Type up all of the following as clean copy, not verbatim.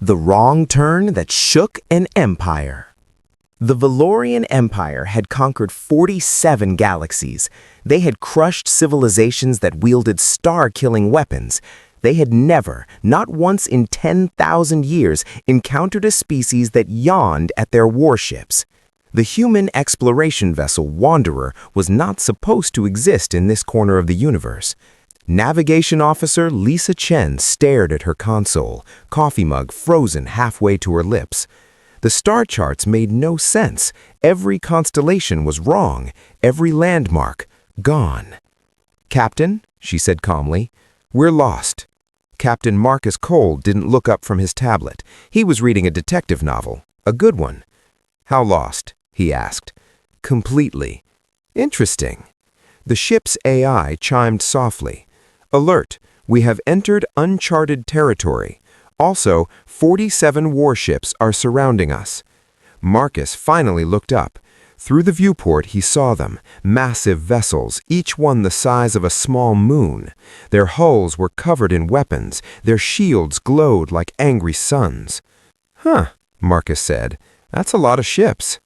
The wrong turn that shook an empire. The Valorian Empire had conquered 47 galaxies. They had crushed civilizations that wielded star-killing weapons. They had never, not once in 10,000 years, encountered a species that yawned at their warships. The human exploration vessel Wanderer was not supposed to exist in this corner of the universe. Navigation Officer Lisa Chen stared at her console, coffee mug frozen halfway to her lips. The star charts made no sense. Every constellation was wrong, every landmark gone. "Captain," she said calmly, "we're lost." Captain Marcus Cole didn't look up from his tablet. He was reading a detective novel, a good one. "How lost?" he asked. "Completely." "Interesting." The ship's AI chimed softly. "Alert, we have entered uncharted territory. Also, 47 warships are surrounding us." Marcus finally looked up. Through the viewport he saw them, massive vessels, each one the size of a small moon. Their hulls were covered in weapons, their shields glowed like angry suns. "Huh," Marcus said, "that's a lot of ships."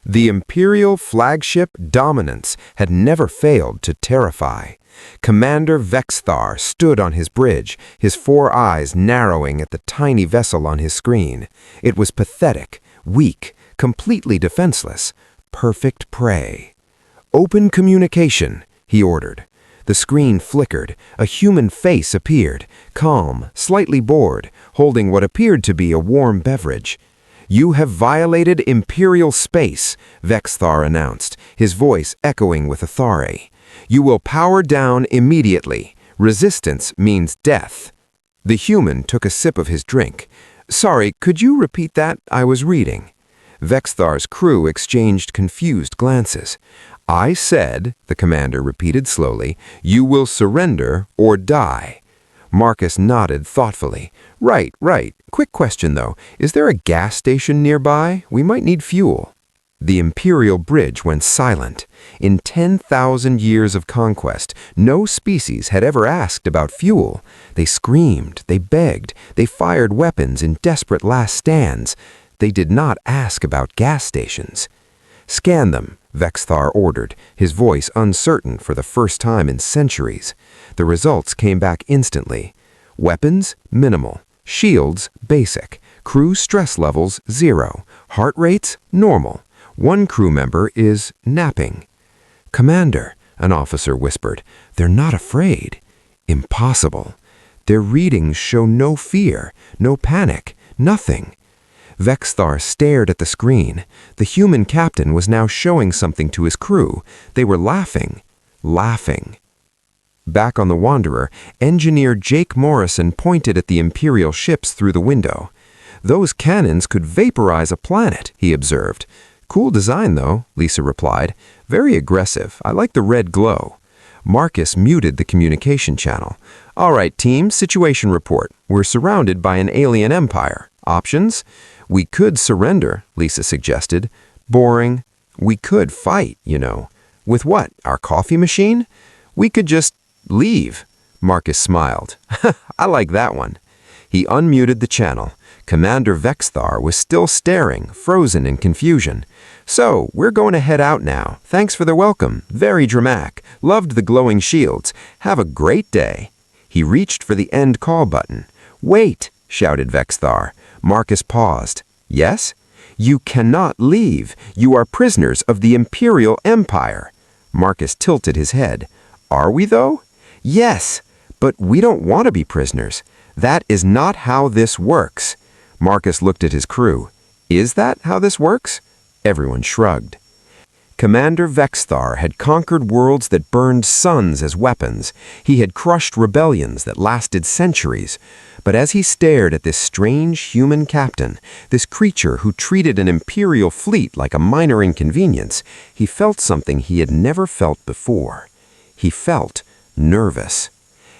The Imperial flagship Dominance had never failed to terrify. Commander Vexthar stood on his bridge, his 4 eyes narrowing at the tiny vessel on his screen. It was pathetic, weak, completely defenseless. Perfect prey. "Open communication," he ordered. The screen flickered. A human face appeared, calm, slightly bored, holding what appeared to be a warm beverage. "You have violated Imperial space," Vexthar announced, his voice echoing with authority. "You will power down immediately. Resistance means death." The human took a sip of his drink. "Sorry, could you repeat that? I was reading." Vexthar's crew exchanged confused glances. "I said," the commander repeated slowly, "you will surrender or die." Marcus nodded thoughtfully. Right. Quick question, though. Is there a gas station nearby? We might need fuel." The Imperial bridge went silent. In 10,000 years of conquest, no species had ever asked about fuel. They screamed, they begged, they fired weapons in desperate last stands. They did not ask about gas stations. "Scan them," Vexthar ordered, his voice uncertain for the first time in centuries. The results came back instantly. Weapons, minimal. Shields, basic. Crew stress levels, 0. Heart rates, normal. One crew member is napping. "Commander," an officer whispered, "they're not afraid." Impossible. Their readings show no fear, no panic, nothing. Vexthar stared at the screen. The human captain was now showing something to his crew. They were laughing. Back on the Wanderer, engineer Jake Morrison pointed at the Imperial ships through the window. "Those cannons could vaporize a planet," he observed. "Cool design, though," Lisa replied. "Very aggressive. I like the red glow." Marcus muted the communication channel. "All right, team, situation report. We're surrounded by an alien empire. Options? We could surrender," Lisa suggested. "Boring. We could fight, you know." "With what? Our coffee machine?" "We could just leave." Marcus smiled. "I like that one." He unmuted the channel. Commander Vexthar was still staring, frozen in confusion. "So, we're going to head out now. Thanks for the welcome. Very dramatic. Loved the glowing shields. Have a great day." He reached for the end call button. "Wait," shouted Vexthar. Marcus paused. "Yes?" "You cannot leave. You are prisoners of the Imperial Empire." Marcus tilted his head. "Are we, though?" "Yes, but we don't want to be prisoners. That is not how this works." Marcus looked at his crew. "Is that how this works?" Everyone shrugged. Commander Vexthar had conquered worlds that burned suns as weapons. He had crushed rebellions that lasted centuries. But as he stared at this strange human captain, this creature who treated an imperial fleet like a minor inconvenience, he felt something he had never felt before. He felt nervous.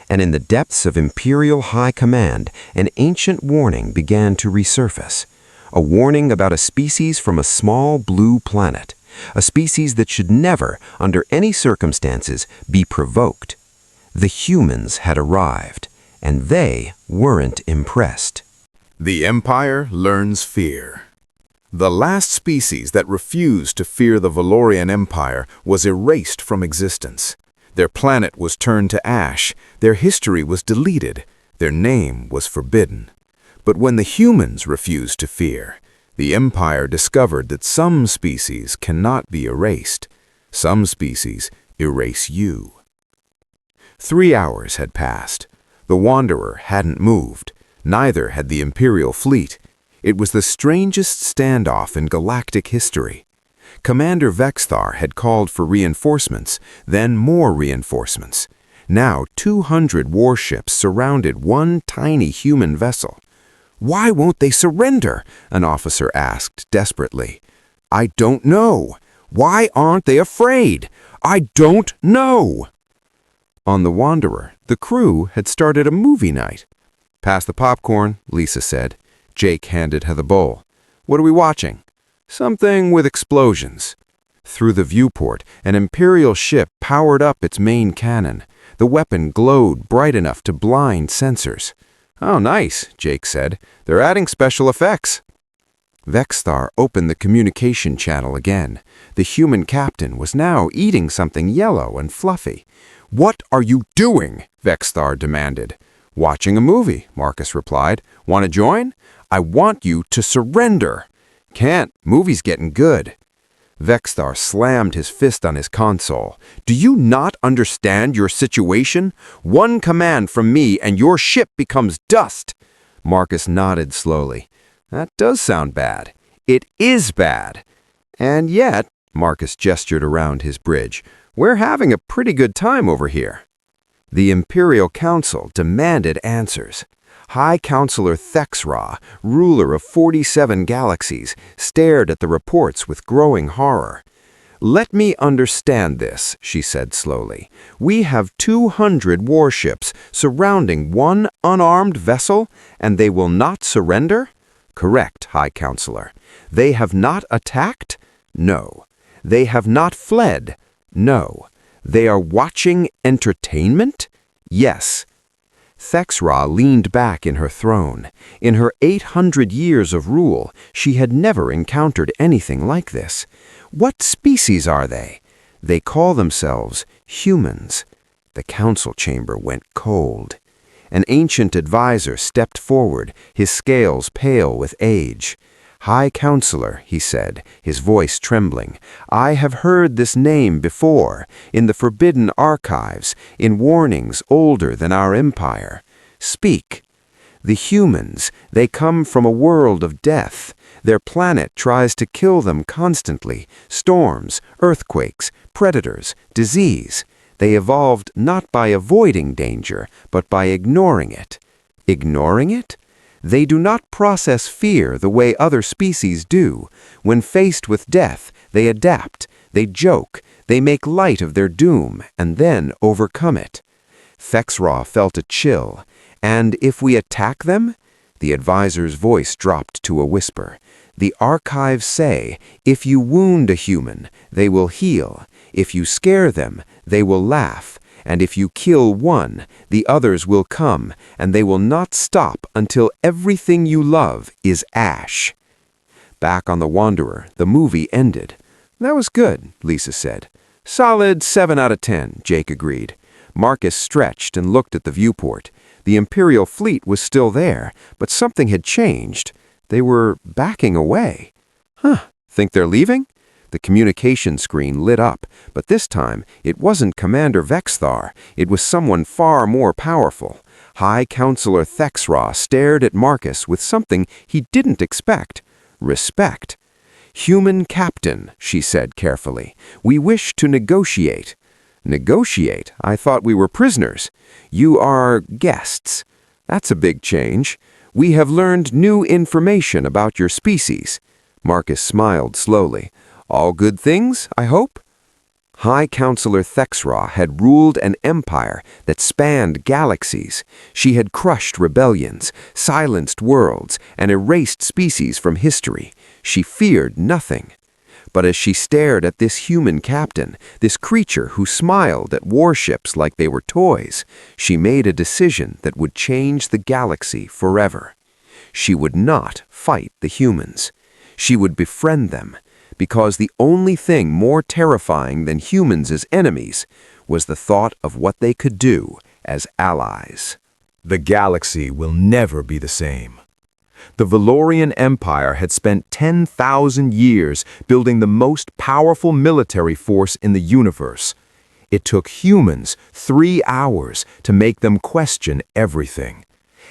And in the depths of Imperial High Command, an ancient warning began to resurface. A warning about a species from a small blue planet. A species that should never, under any circumstances, be provoked. The humans had arrived, and they weren't impressed. The Empire learns fear. The last species that refused to fear the Valorian Empire was erased from existence. Their planet was turned to ash, their history was deleted, their name was forbidden. But when the humans refused to fear, the Empire discovered that some species cannot be erased. Some species erase you. 3 hours had passed. The Wanderer hadn't moved. Neither had the Imperial fleet. It was the strangest standoff in galactic history. Commander Vexthar had called for reinforcements, then more reinforcements. Now 200 warships surrounded one tiny human vessel. "Why won't they surrender?" an officer asked desperately. "I don't know. Why aren't they afraid? I don't know." On the Wanderer, the crew had started a movie night. "Pass the popcorn," Lisa said. Jake handed her the bowl. "What are we watching?" "Something with explosions." Through the viewport, an Imperial ship powered up its main cannon. The weapon glowed bright enough to blind sensors. "Oh, nice," Jake said. "They're adding special effects." Vexthar opened the communication channel again. The human captain was now eating something yellow and fluffy. "What are you doing?" Vexthar demanded. "Watching a movie," Marcus replied. "Want to join?" "I want you to surrender." "Can't. Movie's getting good." Vexthar slammed his fist on his console. "Do you not understand your situation? One command from me and your ship becomes dust." Marcus nodded slowly. "That does sound bad." "It is bad." "And yet," Marcus gestured around his bridge, "we're having a pretty good time over here." The Imperial Council demanded answers. High Counselor Thexra, ruler of 47 galaxies, stared at the reports with growing horror. "Let me understand this," she said slowly. "We have 200 warships surrounding one unarmed vessel, and they will not surrender?" "Correct, High Counselor. They have not attacked?" "No." "They have not fled?" "No." "They are watching entertainment?" "Yes." Thexra leaned back in her throne. In her 800 years of rule, she had never encountered anything like this. "What species are they?" "They call themselves humans." The council chamber went cold. An ancient advisor stepped forward, his scales pale with age. "High Counselor," he said, his voice trembling, "I have heard this name before, in the forbidden archives, in warnings older than our empire. Speak." "The humans, they come from a world of death. Their planet tries to kill them constantly. Storms, earthquakes, predators, disease. They evolved not by avoiding danger, but by ignoring it." "Ignoring it?" "They do not process fear the way other species do. When faced with death, they adapt, they joke, they make light of their doom, and then overcome it." Thexra felt a chill. "And if we attack them?" The advisor's voice dropped to a whisper. "The archives say, if you wound a human, they will heal. If you scare them, they will laugh. And if you kill one, the others will come, and they will not stop until everything you love is ash." Back on the Wanderer, the movie ended. "That was good," Lisa said. "Solid 7 out of 10, Jake agreed. Marcus stretched and looked at the viewport. The Imperial fleet was still there, but something had changed. They were backing away. Think they're leaving?" The communication screen lit up, but this time it wasn't Commander Vexthar. It was someone far more powerful. High Counselor Thexra stared at Marcus with something he didn't expect. Respect. "Human Captain," she said carefully, "we wish to negotiate." "Negotiate? I thought we were prisoners." "You are guests." "That's a big change. We have learned new information about your species." Marcus smiled slowly. "All good things, I hope?" High Counselor Thexra had ruled an empire that spanned galaxies. She had crushed rebellions, silenced worlds, and erased species from history. She feared nothing. But as she stared at this human captain, this creature who smiled at warships like they were toys, she made a decision that would change the galaxy forever. She would not fight the humans. She would befriend them, because the only thing more terrifying than humans as enemies was the thought of what they could do as allies. The galaxy will never be the same. The Valorian Empire had spent 10,000 years building the most powerful military force in the universe. It took humans 3 hours to make them question everything.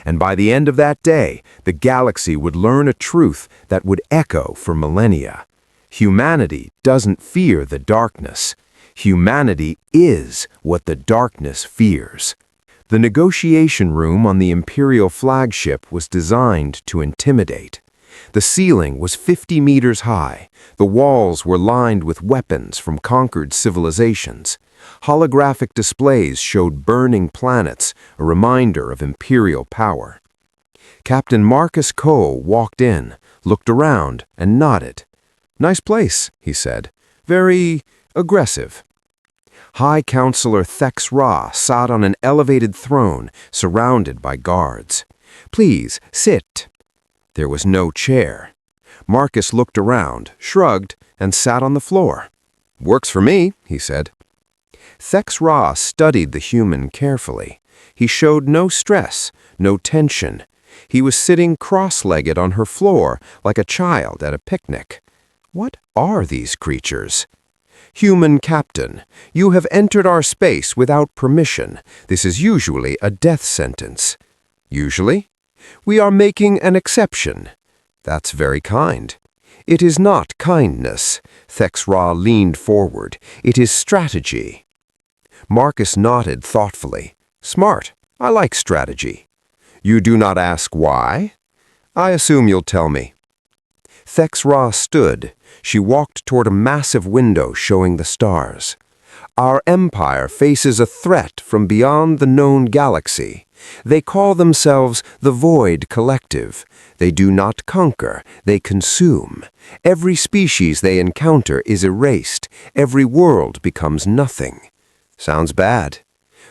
And by the end of that day, the galaxy would learn a truth that would echo for millennia. Humanity doesn't fear the darkness. Humanity is what the darkness fears. The negotiation room on the Imperial flagship was designed to intimidate. The ceiling was 50 meters high. The walls were lined with weapons from conquered civilizations. Holographic displays showed burning planets, a reminder of Imperial power. Captain Marcus Coe walked in, looked around, and nodded. "Nice place," he said. "Very aggressive." High Counselor Thex Ra sat on an elevated throne, surrounded by guards. "Please, sit." There was no chair. Marcus looked around, shrugged, and sat on the floor. "Works for me," he said. Thex Ra studied the human carefully. He showed no stress, no tension. He was sitting cross-legged on her floor like a child at a picnic. What are these creatures? "Human captain, you have entered our space without permission. This is usually a death sentence." "Usually? We are making an exception." "That's very kind." "It is not kindness." Thex Ra leaned forward. "It is strategy." Marcus nodded thoughtfully. "Smart. I like strategy." "You do not ask why?" "I assume you'll tell me." Thex Ra stood. She walked toward a massive window showing the stars. "Our empire faces a threat from beyond the known galaxy. They call themselves the Void Collective. They do not conquer, they consume. Every species they encounter is erased. Every world becomes nothing." Sounds bad.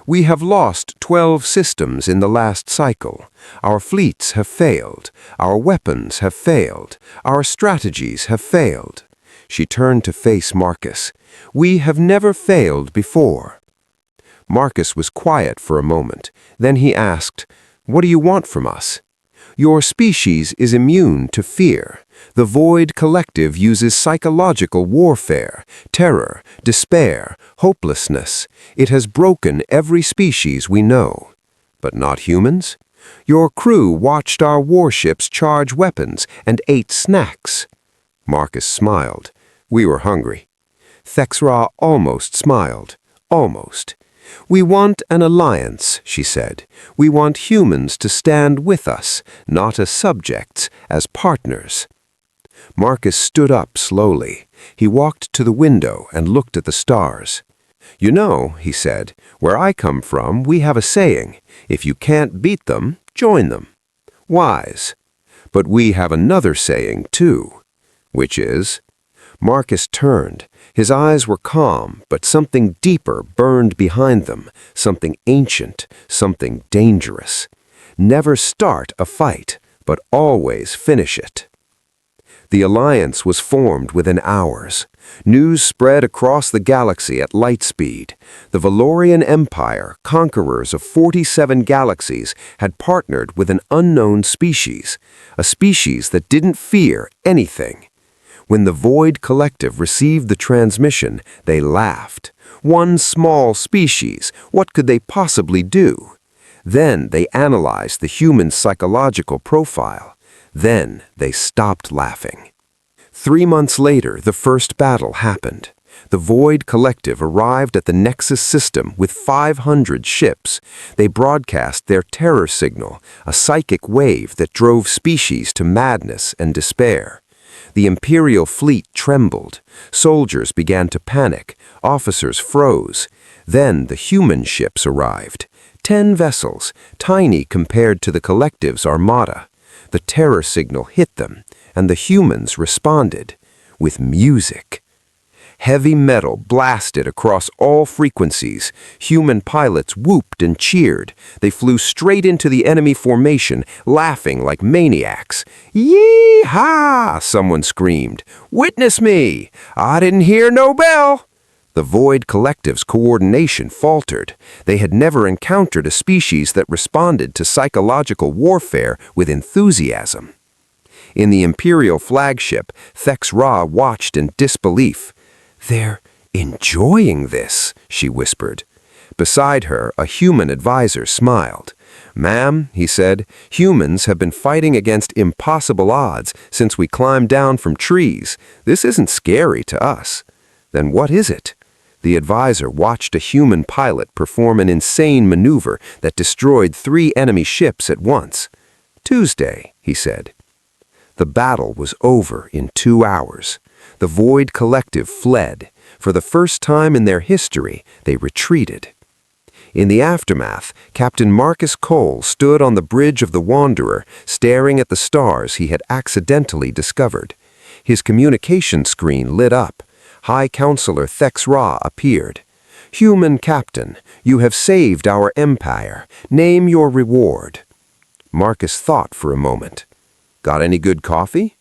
"We have lost 12 systems in the last cycle. Our fleets have failed. Our weapons have failed. Our strategies have failed." She turned to face Marcus. "We have never failed before." Marcus was quiet for a moment. Then he asked, "What do you want from us?" "Your species is immune to fear. The Void Collective uses psychological warfare, terror, despair, hopelessness. It has broken every species we know." "But not humans?" "Your crew watched our warships charge weapons and ate snacks." Marcus smiled. "We were hungry." Thex Ra almost smiled. Almost. "We want an alliance," she said. "We want humans to stand with us, not as subjects, as partners." Marcus stood up slowly. He walked to the window and looked at the stars. "You know," he said, "where I come from, we have a saying, if you can't beat them, join them." Wise. But we have another saying, too. Which is? Marcus turned. His eyes were calm, but something deeper burned behind them, something ancient, something dangerous. Never start a fight, but always finish it. The alliance was formed within hours. News spread across the galaxy at light speed. The Valorian Empire, conquerors of 47 galaxies, had partnered with an unknown species, a species that didn't fear anything. When the Void Collective received the transmission, they laughed. One small species, what could they possibly do? Then they analyzed the human psychological profile. Then they stopped laughing. 3 months later, the first battle happened. The Void Collective arrived at the Nexus system with 500 ships. They broadcast their terror signal, a psychic wave that drove species to madness and despair. The Imperial fleet trembled. Soldiers began to panic. Officers froze. Then the human ships arrived. 10 vessels, tiny compared to the Collective's armada. The terror signal hit them, and the humans responded with music. Heavy metal blasted across all frequencies. Human pilots whooped and cheered. They flew straight into the enemy formation, laughing like maniacs. "Yee-haw!" someone screamed. "Witness me! I didn't hear no bell!" The Void Collective's coordination faltered. They had never encountered a species that responded to psychological warfare with enthusiasm. In the Imperial flagship, Thex Ra watched in disbelief. "They're enjoying this," she whispered. Beside her, a human advisor smiled. "Ma'am," he said, "humans have been fighting against impossible odds since we climbed down from trees. This isn't scary to us." "Then what is it?" The advisor watched a human pilot perform an insane maneuver that destroyed 3 enemy ships at once. "Tuesday," he said. The battle was over in 2 hours. The Void Collective fled. For the first time in their history, they retreated. In the aftermath, Captain Marcus Cole stood on the bridge of the Wanderer, staring at the stars he had accidentally discovered. His communication screen lit up. High Counselor Thex Ra appeared. "Human Captain, you have saved our empire. Name your reward." Marcus thought for a moment. "Got any good coffee?"